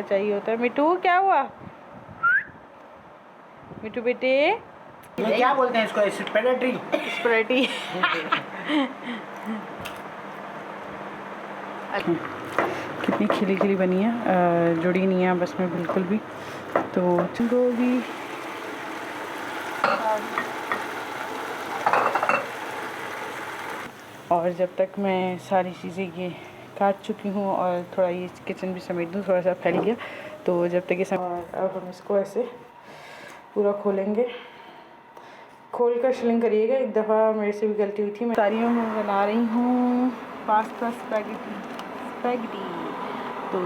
चाहिए होता है। मिट्टू क्या हुआ? मिट्टू बेटे ये क्या बोलते हैं इसको? स्प्रेटी। स्प्रेटी। कितनी खिली खिली बनी है, जुड़ी नहीं है बस में बिल्कुल भी। तो गोभी और जब तक मैं सारी चीज़ें ये काट चुकी हूँ और थोड़ा ये किचन भी समेट दूँ, थोड़ा सा फैल गया, तो जब तक ये और अब हम इसको ऐसे पूरा खोलेंगे। खोल कर शिलिंग करिएगा, एक दफ़ा मेरे से भी गलती हुई थी। मैं सारियों में बना रही हूँ पास्ता स्पैगेटी। तो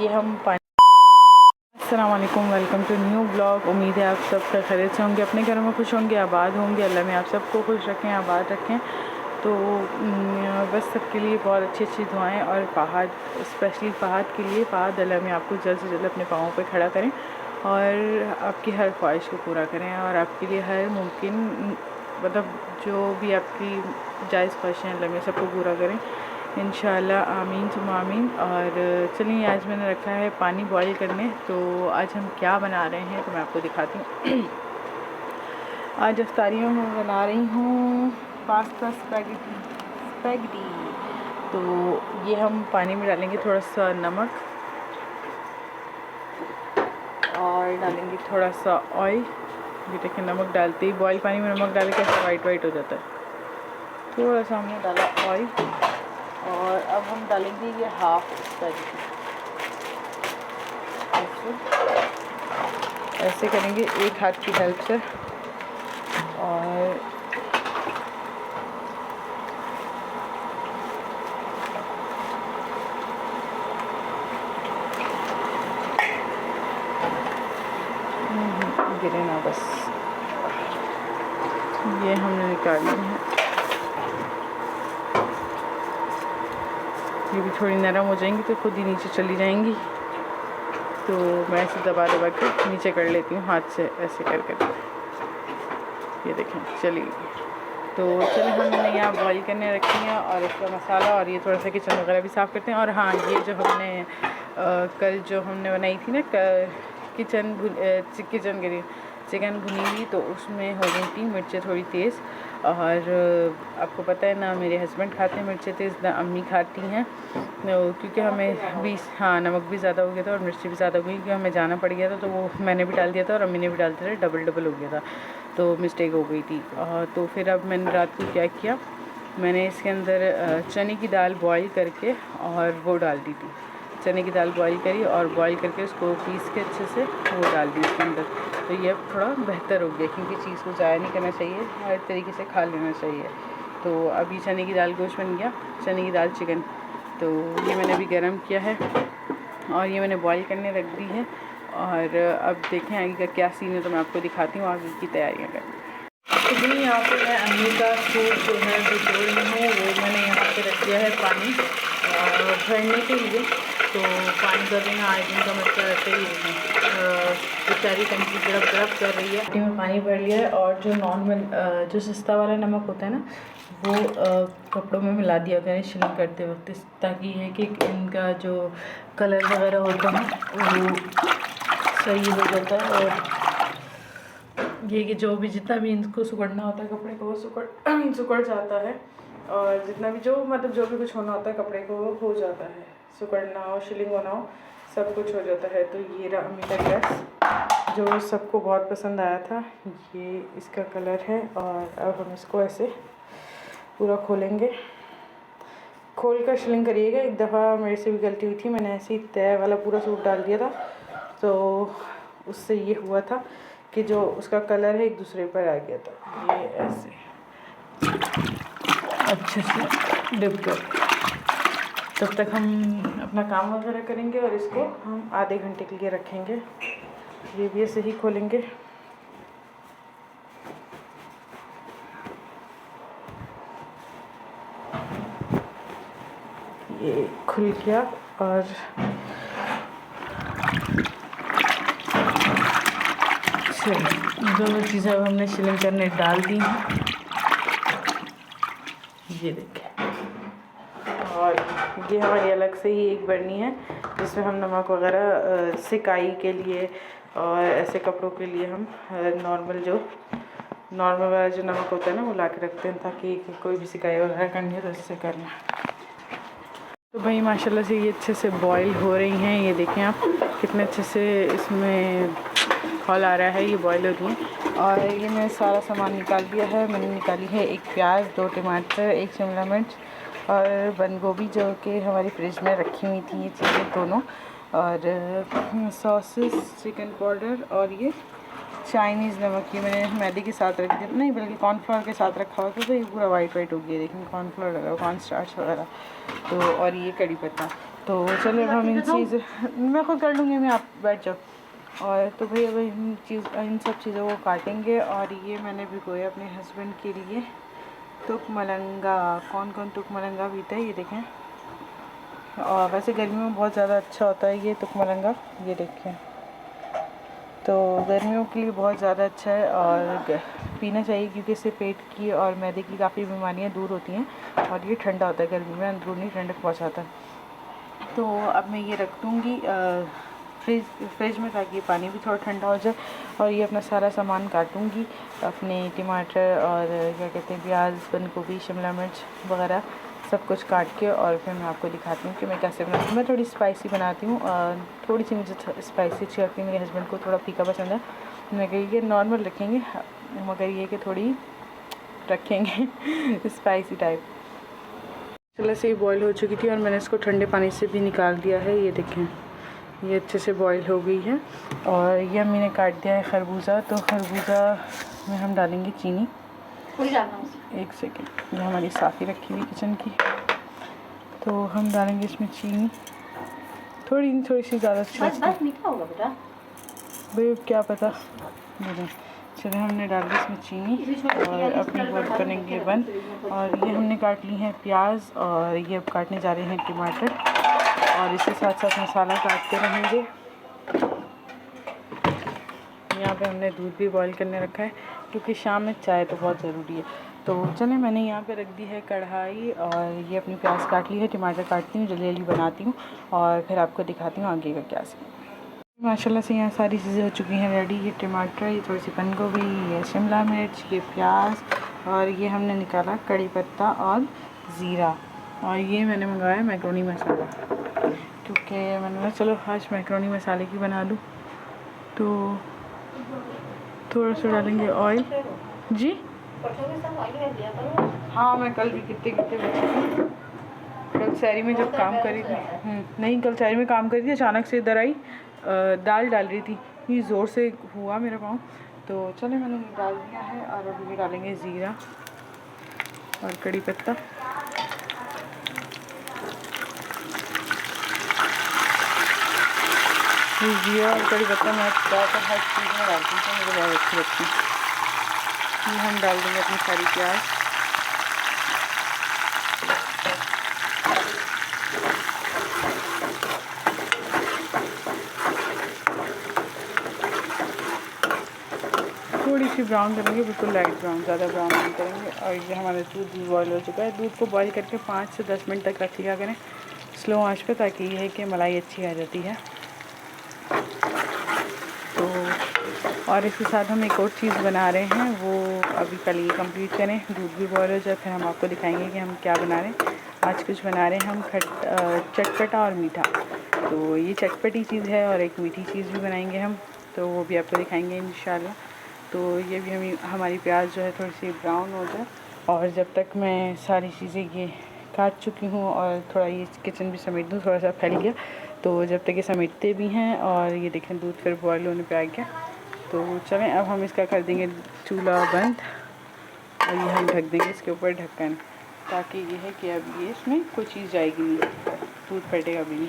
ये हम अस्सलाम वालेकुम, वेलकम टू न्यू ब्लॉग। उम्मीद है आप सब खैरियत से होंगे, अपने घरों में खुश होंगे, आबाद होंगे। अल्लाह में आप सबको खुश रखें, आबाद रखें। तो बस सबके लिए बहुत अच्छी अच्छी दुआएं और फहद, स्पेशली फहद के लिए। फहद अल्लाह में आपको जल्द से जल्द अपने पाँवों पे खड़ा करें और आपकी हर ख्वाहिश को पूरा करें और आपके लिए हर मुमकिन मतलब जो भी आपकी जायज़ ख्वाहिशें अल्लाह में सबको पूरा करें इंशाअल्लाह, आमीन सुम आमीन। और चलिए, आज मैंने रखा है पानी बॉईल करने। तो आज हम क्या बना रहे हैं तो मैं आपको दिखाती हूँ। आज अफ्तारियों में बना रही हूँ पास्ता स्पैगेटी। तो ये हम पानी में डालेंगे थोड़ा सा नमक और डालेंगे थोड़ा सा ऑयल। ये देखिए, नमक डालते ही बॉईल पानी में नमक डाल के ऐसा वाइट हो जाता है। थोड़ा सा हमने डाला ऑयल और अब हम डालेंगे ये हाफ स्पैगेटी। ऐसे करेंगे एक हाथ की हेल्प से और गिरे ना बस। ये हमने निकाली है, ये भी थोड़ी नरम हो जाएंगी तो खुद ही नीचे चली जाएंगी। तो मैं ऐसे दबा के नीचे कर लेती हूँ हाथ से, ऐसे कर। ये देखें, चलिए। तो चलिए, हमने यहाँ बॉईल करने रखी है और इसका मसाला और ये थोड़ा सा किचन वगैरह भी साफ़ करते हैं। और हाँ, ये जो हमने कल जो हमने बनाई थी ना चिकन भुनी हुई, तो उसमें हो गई थी मिर्चें थोड़ी तेज़। और आपको पता है ना, मेरे हस्बैंड खाते हैं मिर्चें तेज़, ना अम्मी खाती हैं, क्योंकि हमें भी नमक भी ज़्यादा हो गया था और मिर्ची भी ज़्यादा हो गई, क्योंकि हमें जाना पड़ गया था। तो वो मैंने भी डाल दिया था और अम्मी ने भी डाल दिया था, डबल हो गया था, तो मिस्टेक हो गई थी। तो फिर अब मैंने रात को क्या किया, मैंने इसके अंदर चने की दाल बॉईल करके और वो डाल दी थी। चने की दाल बॉईल करी और बॉईल करके उसको पीस के अच्छे से वो डाल दी इसके अंदर। तो ये अब थोड़ा बेहतर हो गया, क्योंकि चीज़ को ज़ाया नहीं करना चाहिए, हर तरीके से खा लेना चाहिए। तो अभी चने की दाल गोश्त बन गया, चने की दाल चिकन। तो ये मैंने अभी गरम किया है और ये मैंने बॉईल करने रख दी है। और अब देखें आगे का क्या सीन है, तो मैं आपको दिखाती हूँ आगे की तैयारियाँ करके। तो जी, यहाँ पे मैं अम्मी का सूप जो है जो जोड़ रही हूँ, वो मैंने यहाँ पे रख दिया है पानी भरने के लिए। तो पानी कर रही हूँ, आए दिन का मतलब ऐसे ही बेचारी टंकी गड़प कर रही है। में पानी भर लिया है और जो नॉर्मल जो सस्ता वाला नमक होता है ना, वो कपड़ों में मिला दिया गया है शिलिंग करते वक्त, ताकि ये कि इनका जो कलर वगैरह होता है वो सही हो जाता है। और ये कि जो भी जितना भी इनको सुकड़ना होता है कपड़े को, वो सुकड़ जाता है। और जितना भी जो भी कुछ होना होता है कपड़े को, वो हो जाता है। सुकड़ना हो, शिलिंग होना हो, सब कुछ हो जाता है। तो ये रहा अम्मी का ड्रेस जो सबको बहुत पसंद आया था, ये इसका कलर है। और अब हम इसको ऐसे पूरा खोलेंगे। खोल कर शिलिंग करिएगा, एक दफ़ा मेरे से भी गलती हुई थी, मैंने ऐसे ही तय वाला पूरा सूट डाल दिया था। तो उससे ये हुआ था कि जो उसका कलर है एक दूसरे पर आ गया था। ये ऐसे अच्छे से डिप कर, तब तक हम अपना काम वगैरह करेंगे और इसको हम आधे घंटे के लिए रखेंगे। ये भी ऐसे ही खोलेंगे। ये खुल गया और दोनों चीज़ें अब हमने शिलिंग करने डाल दी हैं, ये देखें। और ये हमारी अलग से ही एक बर्नी है, जिसमें हम नमक वगैरह सिकाई के लिए और ऐसे कपड़ों के लिए हम नॉर्मल वाला जो नमक होता है ना वो ला के रखते हैं, ताकि कोई भी सिकाई वगैरह करनी है तो इससे करना। तो भाई माशाल्लाह से ये अच्छे से बॉईल हो रही हैं। ये देखें आप कितने अच्छे से इसमें खौल आ रहा है, ये बॉईल हो रही हैं। और ये मैंने सारा सामान निकाल दिया है। मैंने निकाली है 1 प्याज, 2 टमाटर, 1 शिमला मिर्च और बंद गोभी, जो कि हमारी फ्रिज में रखी हुई थी ये चीज़ें दोनों, और सॉसेस, चिकन पाउडर और ये चाइनीज़ नमक, ये मैंने मैदे के साथ रख दिया, नहीं बल्कि कॉर्नफ्लोर के साथ रखा हुआ था, तो ये पूरा वाइट हो गया। देखिए कॉर्नफ्लोर लगा, कॉर्न स्टार्च वगैरह, तो और ये कड़ी पत्ता। तो चलो हम इन चीज़ मैं खुद कर लूँगी, मैं आप बैठ जाओ। और तो भाई अब इन सब चीज़ों को काटेंगे। और ये मैंने भिगोया अपने हस्बैंड के लिए तुक मलंगा। कौन कौन तुक मलंगा पीता है ये देखें। और वैसे गर्मियों में बहुत ज़्यादा अच्छा होता है ये तुक मलंगा, ये देखें, तो गर्मियों के लिए बहुत ज़्यादा अच्छा है और पीना चाहिए, क्योंकि इससे पेट की और मैदे की काफ़ी बीमारियां दूर होती हैं और ये ठंडा होता है, गर्मी में अंदरूनी ठंडक पहुंचाता है। तो अब मैं ये रख दूँगी फ्रिज में, ताकि पानी भी थोड़ा ठंडा हो जाए। और ये अपना सारा सामान काटूँगी, अपने टमाटर और क्या कहते हैं प्याज, बंद गोभी, शिमला मिर्च वगैरह सब कुछ काट के, और फिर मैं आपको दिखाती हूँ कि मैं कैसे बनाती हूँ। मैं थोड़ी स्पाइसी बनाती हूँ, थोड़ी सी मुझे स्पाइसी अच्छी लगती है, मेरे हस्बैंड को थोड़ा फीका पसंद है। मैं कही ये नॉर्मल रखेंगे, मगर ये कि थोड़ी रखेंगे स्पाइसी टाइप। चलो से ये बॉईल हो चुकी थी और मैंने इसको ठंडे पानी से भी निकाल दिया है। ये देखें ये अच्छे से बॉईल हो गई है। और ये अम्मी ने काट दिया है खरबूजा, तो खरबूजा में हम डालेंगे चीनी। एक सेकेंड, ये हमारी साफ़ी रखी हुई किचन की, तो हम डालेंगे इसमें चीनी, थोड़ी सी ज़्यादा अच्छी लगती मीठा होगा बेटा, भाई क्या पता। चलो हमने डाल दी इसमें चीनी और अपनी बोल करेंगे बंद। और ये हमने काट ली हैं प्याज, और ये अब काटने जा रहे हैं टमाटर, और इसके साथ साथ मसाला काटते रहेंगे। यहाँ पे हमने दूध भी बॉईल करने रखा है, क्योंकि शाम में चाय तो बहुत ज़रूरी है। तो चले मैंने यहाँ पे रख दी है कढ़ाई, और ये अपनी प्याज काट ली है, टमाटर काटती हूँ, जल्दी जल्दी बनाती हूँ और फिर आपको दिखाती हूँ आगे का क्या सीन। माशाल्लाह से यहाँ सारी चीज़ें हो चुकी हैं रेडी। ये टमाटर, ये थोड़ी सी बंद गोभी, ये शिमला मिर्च, ये प्याज, और ये हमने निकाला कड़ी पत्ता और ज़ीरा, और ये मैंने मंगवाया मैक्रोनी मसाला, क्योंकि मैंने कहा चलो आज मैक्रोनी मसाले की बना लूँ। तो थोड़ा सा डालेंगे ऑयल जी। हाँ मैं कल भी कितने कल शहरी में जब काम करी थी, नहीं कल शहरी में काम करी थी, अचानक से इधर आई, दाल डाल रही थी, ये ज़ोर से हुआ मेरा पाँव, तो चले मैंने डाल दिया है। और अभी भी डालेंगे ज़ीरा और कड़ी पत्ता। ज़ीरा और कड़ी पत्ता मैं ज़्यादातर हर चीज़ में डालती हूँ, मुझे बहुत अच्छी लगती है। ये हम डाल देंगे अपनी सारी प्याज, थोड़ी सी ब्राउन करेंगे, बिल्कुल लाइट ब्राउन, ज़्यादा ब्राउन नहीं करेंगे। और ये हमारा दूध भी बॉयल हो चुका है। दूध को बॉयल करके 5 से 10 मिनट तक रखिएगा करें स्लो आंच पे, ताकि ये है कि मलाई अच्छी आ जाती है। तो और इसके साथ हम एक और चीज़ बना रहे हैं, वो अभी कल ये कंप्लीट करें, दूध भी बॉयल हो जाए, फिर हम आपको दिखाएंगे कि हम क्या बना रहे हैं। आज कुछ बना रहे हैं हम चटपटा और मीठा। तो ये चटपटी चीज़ है और एक मीठी चीज़ भी बनाएंगे हम, तो वो भी आपको दिखाएंगे इंशाल्लाह। तो ये भी हमारी प्याज जो है थोड़ी सी ब्राउन हो जाए, और जब तक मैं सारी चीज़ें ये काट चुकी हूँ और थोड़ा ये किचन भी समेट दूँ, थोड़ा सा फैल गया, तो जब तक ये समेटते भी हैं। और ये देखें दूध फिर बॉयल होने पे आ गया। तो चलें अब हम इसका कर देंगे चूल्हा बंद, और ये हम ढक देंगे इसके ऊपर ढक्कन, ताकि ये है कि अब ये इसमें कोई चीज़ जाएगी नहीं, दूध फटेगा भी नहीं।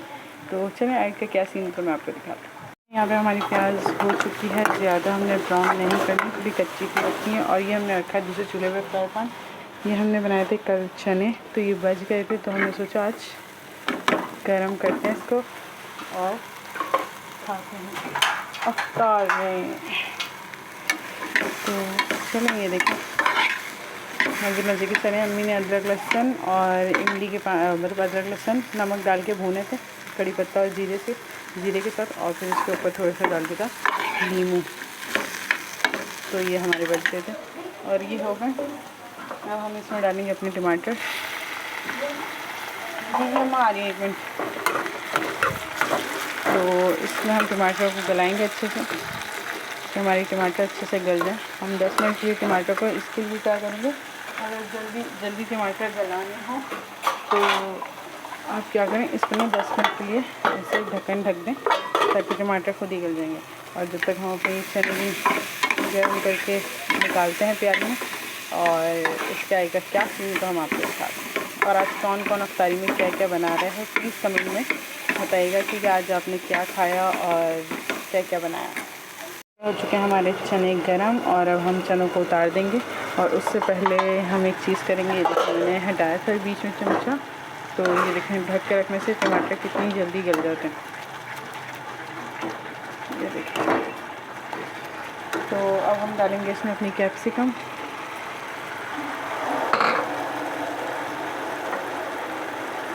तो चलें आगे का क्या सीन तो मैं आपको दिखाती हूँ। यहाँ पे हमारी प्याज हो चुकी है, ज़्यादा हमने ब्राउन नहीं करनी, थोड़ी कच्ची की रखी है। और ये हमने रखा है दूसरे चूल्हे पे फ्राई पैन। ये हमने बनाए थे कल चने, तो ये बच गए थे, तो हमने सोचा आज गरम करते हैं इसको और खाते हैं अफ्तार में। तो चलो ये देखें मज़े मज़े के चने, अम्मी ने अदरक लहसुन और इमली के मतलब अदरक लहसुन नमक डाल के भूने थे, कड़ी पत्ता और जीरे के साथ, और फिर इसके ऊपर थोड़ा सा डाल देता नींबू। तो ये हमारे बच गए थे और ये हो गए। अब हम इसमें डालेंगे अपने टमाटर। आ रही है 1 मिनट। तो इसमें हम टमाटर को गलाएंगे अच्छे से, कि हमारी टमाटर अच्छे से गल जाए। हम 10 मिनट के लिए टमाटर को इसके लिए क्या करेंगे, अगर जल्दी टमाटर गलाने हो तो आप क्या करें, इसको ना 10 मिनट के लिए ऐसे ढक्कन ढक दें ताकि टमाटर खुद ही गल जाएंगे। और जब तक हम अपनी चने गर्म करके निकालते हैं प्याज में, और इस चाय का क्या सीन तो हम आपको दिखाते हैं। और आज कौन कौन अफ्तारी में क्या क्या बना रहे हैं प्लीज़ कमेंट में बताइएगा कि आज आपने क्या खाया और क्या क्या बनाया। हो चुके हैं हमारे चने गरम, और अब हम चनों को उतार देंगे। और उससे पहले हम एक चीज़ करेंगे। ये देखिए मैंने हटाया था बीच में चमचा, तो ये देखें ढक के रखने से टमाटर कितनी जल्दी गल जाते हैं। ये देखिए। तो अब हम डालेंगे इसमें अपनी कैप्सिकम,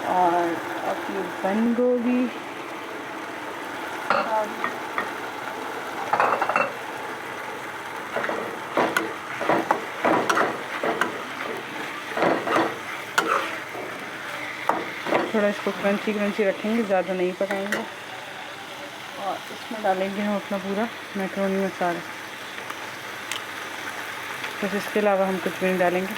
और अपनी बंद गोभी, थोड़ा इसको क्रंची रखेंगे, ज़्यादा नहीं पकाएंगे। और इसमें डालेंगे हम अपना पूरा मैक्रोनी मसाला, बस इसके अलावा हम कुछ भी नहीं डालेंगे।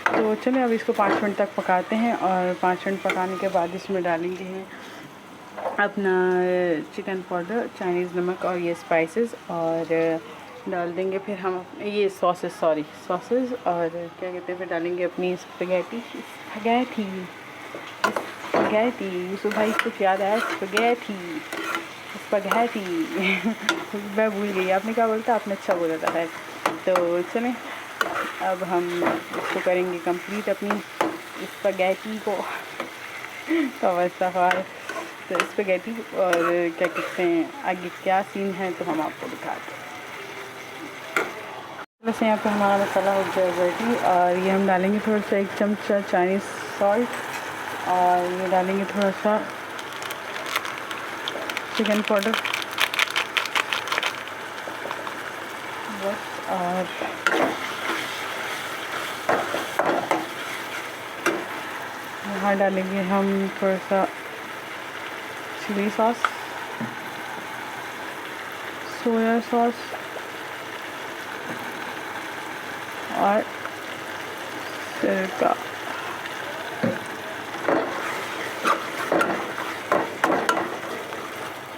तो चलिए अब इसको 5 मिनट तक पकाते हैं, और 5 मिनट पकाने के बाद इसमें डालेंगे अपना चिकन पाउडर, चाइनीज़ नमक और ये स्पाइसेस, और डाल देंगे फिर हम ये सॉसेस और क्या कहते हैं, फिर डालेंगे अपनी स्पैगेटी। यूसुफ भाई कुछ याद आया? स्पैगेटी मैं भूल गई, आपने क्या बोलता? आपने अच्छा बोला था है। तो चलें अब हम इसको करेंगे कंप्लीट अपनी स्पैगेटी को। तो स्पैगेटी और क्या कहते हैं आगे क्या सीन है तो हम आपको दिखाते हैं। वैसे यहाँ पे हमारा मसाला हो गया रेडी, और ये हम डालेंगे थोड़ा सा 1 चमचा चाइनीज़ सॉल्ट, और ये डालेंगे थोड़ा सा चिकन पाउडर बस। और यहाँ डालेंगे हम थोड़ा सा चिली सॉस, सोया सॉस और सिरका।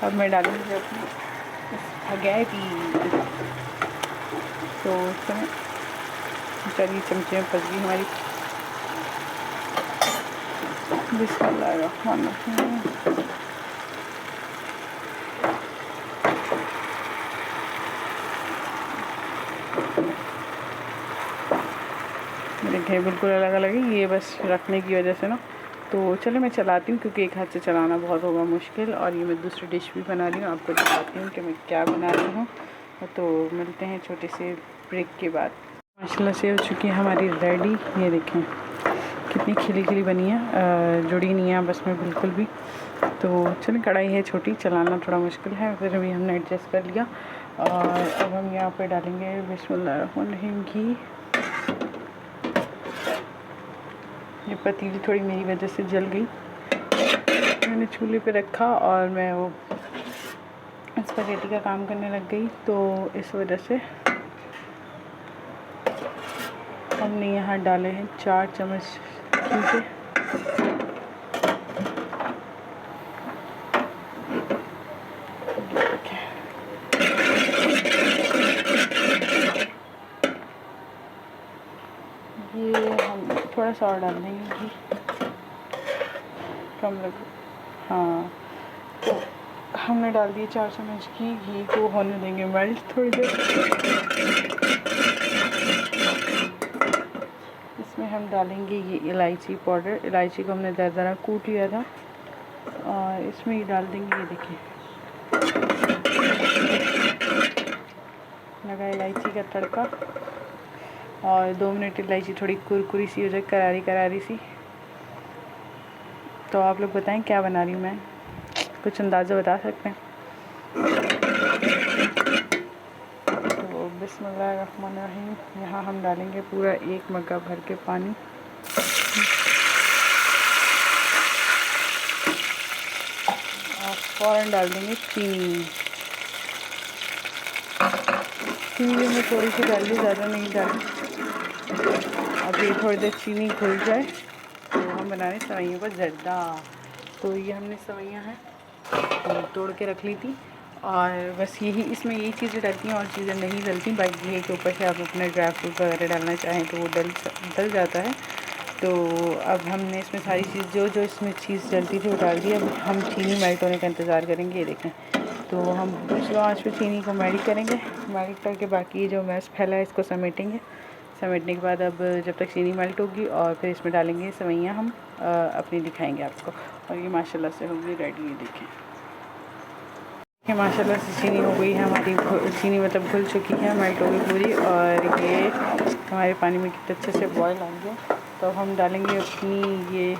अब मैं डालूँगी अपनी स्पैगेटी। तो चलिए चमचे में फंस गई हमारी। बिस्मिल्लाहिर्रहमानिर्रहीम। देखिए बिल्कुल अलग अलग है, ये बस रखने की वजह से ना। तो चलो मैं चलाती हूँ क्योंकि एक हाथ से चलाना बहुत होगा मुश्किल, और ये मैं दूसरी डिश भी बना रही हूँ, आपको दिखाती हूँ कि मैं क्या बना रही हूँ। तो मिलते हैं छोटे से ब्रेक के बाद। माशाल्लाह से हो चुकी है हमारी रेडी। ये देखें कितनी खिली खिली बनी है, जुड़ी नहीं है आपस में बिल्कुल भी। तो चलिए कढ़ाई है छोटी, चलाना थोड़ा मुश्किल है, फिर अभी हमने एडजस्ट कर लिया। और अब हम यहाँ पे डालेंगे बिस्मिल्लाहिर्रहमानिर्रहीम घी। ये पतीली थोड़ी मेरी वजह से जल गई, मैंने चूल्हे पे रखा और मैं वो स्पैगेटी का काम करने लग गई, तो इस वजह से हमने यहाँ डाले हैं 4 चम्मच घी के। ये हम थोड़ा सा और डाल देंगे घी, कम लग। हाँ तो हमने डाल दिए 4 चम्मच घी को होने देंगे मेल्ट थोड़ी देर। इसमें हम डालेंगे ये इलायची पाउडर, इलायची को हमने दरदरा कूट लिया था, और इसमें ही डाल देंगे। ये देखिए लगा इलायची का तड़का और 2 मिनट इलायची थोड़ी कुरकुरी सी हो जाए, करारी करारी सी। तो आप लोग बताएं क्या बना रही हूँ मैं, कुछ अंदाज़ा बता सकते हैं? तो बिस्मिल्लाहिर्रहमानिर्रहीम। यहाँ हम डालेंगे पूरा 1 मग्गा भर के पानी। और फ़ौरन डाल देंगे चीनी। चीनी में थोड़ी सी डाली, ज़्यादा नहीं डाली। अब ये थोड़ी देर चीनी घुल जाए तो हम बना रहे हैं सेवइयों का जर्दा। तो ये हमने सेवइयाँ हैं तोड़ के रख ली थी और बस इसमें यही चीज़ें डलती हैं और चीज़ें नहीं डलती। बाकी ये के ऊपर से आप अपने ड्राई फ्रूट वगैरह डालना चाहें तो वो डल जाता है। तो अब हमने इसमें सारी चीज़ जो इसमें चीज़ डलती थी वो डाल दी। अब हम चीनी मेल्ट होने का इंतज़ार करेंगे। ये देखें, तो हम स्लो आंच पे चीनी को मेल्ट करेंगे। मेल्ट करके बाकी जो मैस फैला है इसको समेटेंगे। समेटने के बाद अब जब तक चीनी मेल्ट होगी और फिर इसमें डालेंगे सेवइयाँ हम अपनी दिखाएंगे आपको। और ये माशाल्लाह से होगी रेडी। ये देखें, ये माशाल्लाह से चीनी हो गई है हमारी, चीनी मतलब घुल चुकी है, मेल्ट हो गई पूरी। और ये हमारे पानी में कितने अच्छे से बॉयल आएंगे। तो हम डालेंगे अपनी ये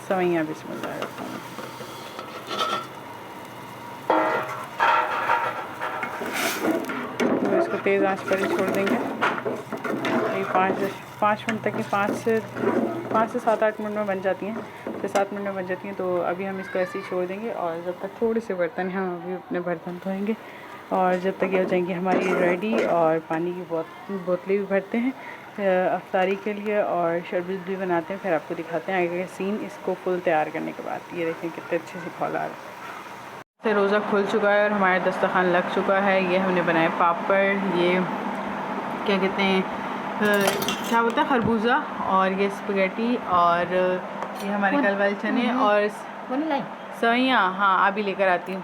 सेवइयाँ। बिस्मिल्लाह। तो इसको तेज़ आंच पर ही छोड़ देंगे। ये 5 मिनट तक ही 5 से 7-8 मिनट में बन जाती हैं, 6-7 मिनट में बन जाती हैं। तो अभी हम इसको ऐसे ही छोड़ देंगे और जब तक थोड़े से बर्तन हैं हम अभी अपने बर्तन धोएंगे। और जब तक ये हो जाएंगी हमारी रेडी। और पानी की बोतलें भी भरते हैं अफ्तारी के लिए और शरबत भी बनाते हैं। फिर आपको दिखाते हैं आगे का सीन इसको फुल तैयार करने के बाद। ये देखें कितने अच्छे से खौला रहा है। रोज़ा खुल चुका है और हमारा दस्तरखान लग चुका है। ये हमने बनाए पापड़, ये क्या कहते हैं, क्या बोलते हैं, खरबूजा, और ये स्पगेटी, और ये हमारे कल वाले चने और सेवइयाँ। हाँ अभी लेकर आती हूँ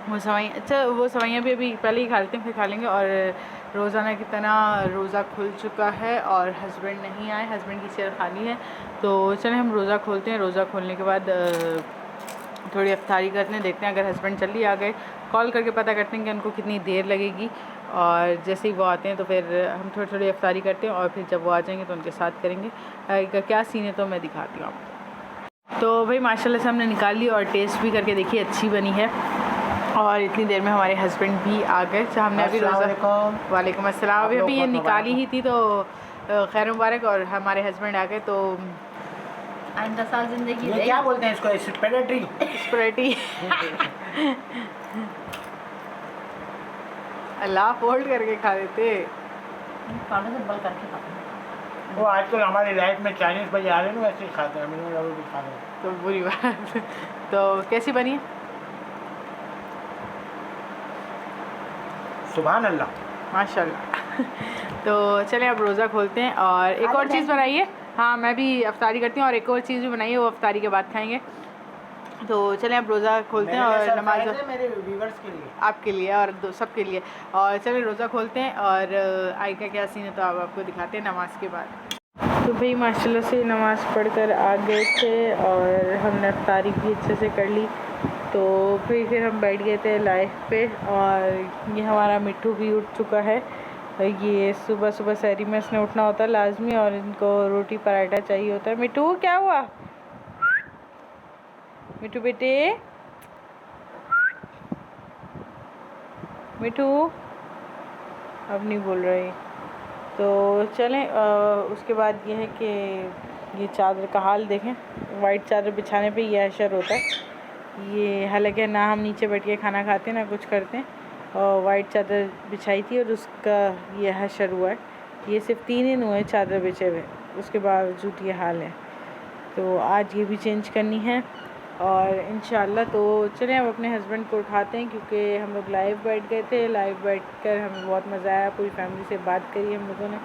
वो सेवइयाँ। अच्छा वो सेवइयाँ भी अभी पहले ही खा लेते हैं, फिर खा लेंगे। और रोज़ाना की तरह रोज़ा खुल चुका है और हस्बैंड नहीं आए, हस्बैंड की चेयर खाली है। तो चलें हम रोज़ा खोलते हैं। रोज़ा खोलने के बाद थोड़ी अफ्तारी करते हैं, देखते हैं अगर हस्बैंड जल्दी आ गए कॉल करके पता करते हैं कि उनको कितनी देर लगेगी। और जैसे ही वो आते हैं तो फिर हम थोड़ी अफ्तारी करते हैं और फिर जब वो आ जाएंगे तो उनके साथ करेंगे। क्या सीन है तो मैं दिखाती हूँ आपको। तो भाई माशाल्लाह से हमने निकाल ली और टेस्ट भी करके देखी, अच्छी बनी है। और इतनी देर में हमारे हस्बैंड भी आ गए। तो हमने अभी वालेकुम अस्सलाम, अभी ये निकाली ही थी तो खैर मुबारक। और हमारे हस्बैंड आ गए तो आइंदा साल जिंदगी ये क्या बोलते हैं इसको, स्पेरेटी अल्लाह फोल्ड करके खा देते। वो आजकल हमारी लाइफ में चाइनीज़ भाई आ रहे हैं वैसे ही खाते हैं, मैंने भी खा रहे हैं। तो बुरी बात। तो कैसी बनी है? सुभान अल्लाह, माशाल्लाह। तो चलें अब रोज़ा खोलते हैं और एक और चीज़ बनाइए। हाँ मैं भी अफ्तारी करती हूँ और एक और चीज़ भी बनाइए, वो अफ्तारी के बाद खाएंगे। तो चलें अब रोज़ा खोलते हैं और नमाज मेरे व्यूअर्स के लिए, आपके लिए और सबके लिए। और चलें रोज़ा खोलते हैं और आई का क्या सीन है तो अब आपको दिखाते हैं नमाज के बाद। तो भाई माशाल्लाह से नमाज़ पढ़कर आ गए थे और हमने अफ्तारी भी अच्छे से कर ली। तो फिर हम बैठ गए थे लाइव पे और ये हमारा मिट्ठू भी उठ चुका है। ये सुबह सुबह सहरी में इसने उठना होता है लाजमी और इनको रोटी पराठा चाहिए होता है। मिट्ठू क्या हुआ? मिट्ठू बेटे, मिट्ठू अब नहीं बोल रही। तो चलें उसके बाद ये है कि ये चादर का हाल देखें, वाइट चादर बिछाने पे ये असर होता है। ये हालांकि ना हम नीचे बैठ के खाना खाते हैं ना कुछ करते हैं, और वाइट चादर बिछाई थी और उसका ये हशर हुआ है। ये सिर्फ 3 दिन हुए चादर बिछे हुए, उसके बावजूद ये हाल है। तो आज ये भी चेंज करनी है और इंशाल्लाह। तो चलें अब अपने हस्बैंड को उठाते हैं क्योंकि हम लोग लाइव बैठ गए थे। लाइव बैठकर हमें बहुत मज़ा आया, पूरी फैमिली से बात करी हम लोगों ने।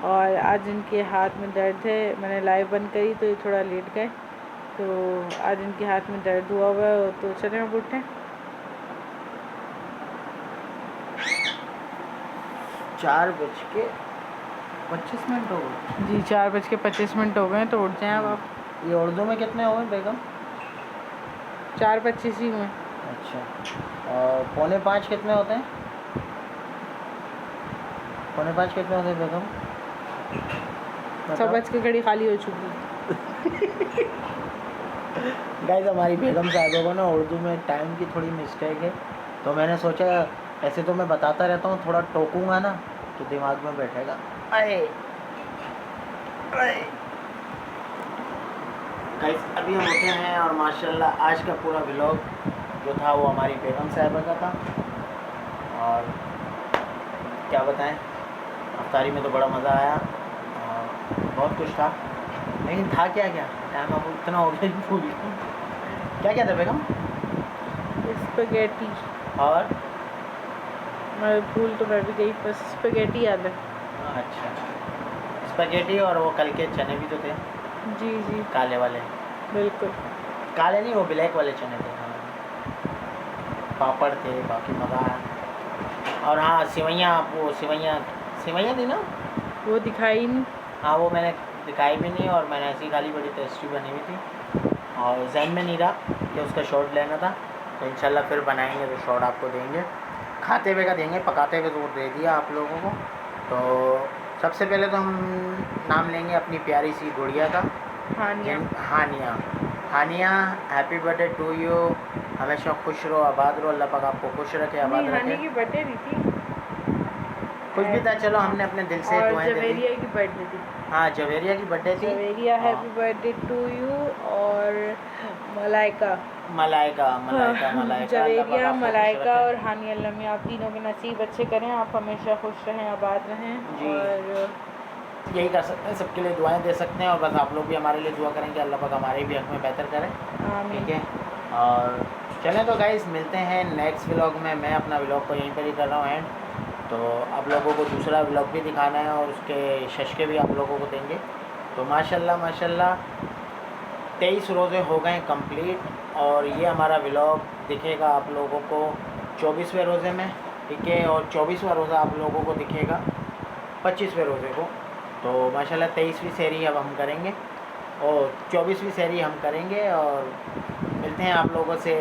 और आज इनके हाथ में दर्द है, मैंने लाइव बंद करी तो ये थोड़ा लेट गए, तो आज इनके हाथ में दर्द हुआ हुआ है। तो चलें अब उठें। 4:25 हो गए जी, 4:25 हो गए, तो उठ जाएँ अब आप। ये उर्दू में कितने हो गए बेगम? 4:25 ही हुए। अच्छा, और 4:45 कितने होते हैं? 5:45 कितने होते बेगम? 6 की घड़ी खाली हो चुकी। गाइस हमारी बेगम साहिबा को ना उर्दू में टाइम की थोड़ी मिस्टेक है, तो मैंने सोचा ऐसे तो मैं बताता रहता हूँ, थोड़ा टोकूंगा ना तो दिमाग में बैठेगा। अरे गाइस अभी हम उठे हैं और माशाल्लाह आज का पूरा व्लॉग जो था वो हमारी बेगम साहिबा का था। और क्या बताएं, अफ्तारी में तो बड़ा मज़ा आया और बहुत कुछ था, लेकिन था क्या टाइम अब इतना हो गया भूल गया। क्या क्या था बेगम? स्पेगेटी। और मैं भूल तो मैं भी गई, बस स्पेगेटी याद है। अच्छा, स्पैगेटी और वो कल के चने भी तो थे, जी काले वाले। बिल्कुल। काले नहीं, वो ब्लैक वाले चने थे। पापड़ थे, बाकी मज़ा आया। और हाँ सिवैयाँ, वो सिवैयाँ थी ना? वो दिखाई नहीं। हाँ वो मैंने दिखाई भी नहीं, और मैंने ऐसी खाली बड़ी टेस्टी बनी हुई थी और जहन में नहीं रहा कि उसका शॉट लेना था, तो इंशाल्लाह फिर बनाएंगे तो शॉट आपको देंगे, खाते हुए का देंगे, पकाते हुए तो दे दिया आप लोगों को। तो सबसे पहले तो हम नाम लेंगे अपनी प्यारी सी गुड़िया का, हानिया। हैप्पी बर्थडे टू यू, हमेशा खुश रहो, आबाद रहो, अल्लाह पाक आपको खुश रखे, आबाद रखे। हानी की बर्थडे भी थी, कुछ भी था, चलो हमने अपने दिल से दुआएं दे दी। जवेरिया की बर्थडे थी। हाँ जवेरिया की बर्थडे थी। Javeria happy birthday to you. और मलाइका जवेरिया, मलाइका और हानिया, अल्लाह में आप तीनों के नसीब अच्छे करें, आप हमेशा खुश रहें, आबाद रहें। जी। और यही कर सकते हैं, सबके लिए दुआएं दे सकते हैं, और बस आप लोग भी हमारे लिए दुआ करें कि अल्लाह पाक हमारे भी हक में बेहतर करें। आमीन। ठीक है, और चलें तो गाइस मिलते हैं नेक्स्ट व्लॉग में। मैं अपना व्लॉग को यहीं पर ही कर रहा हूँ एंड, तो आप लोगों को दूसरा व्लॉग भी दिखाना है और उसके शशके भी आप लोगों को देंगे। तो माशाल्लाह 23 रोज़े हो गए कंप्लीट, और ये हमारा व्लॉग दिखेगा आप लोगों को 24वें रोज़े में, ठीक है, और 24वां रोज़ा आप लोगों को दिखेगा 25वें रोज़े को। तो माशाल्लाह 23वीं सेहरी अब हम करेंगे और 24वीं सेहरी हम करेंगे, और मिलते हैं आप लोगों से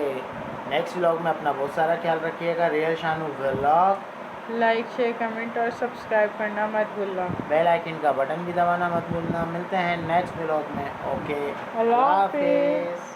नेक्स्ट व्लॉग में। अपना बहुत सारा ख्याल रखिएगा। Real Shanu vlog, like share comment और सब्सक्राइब करना मत भूलना, बेल आइकन का बटन भी दबाना मत भूलना। मिलते हैं नेक्स्ट व्लॉग में। ओके, अल्लाह हाफिज़।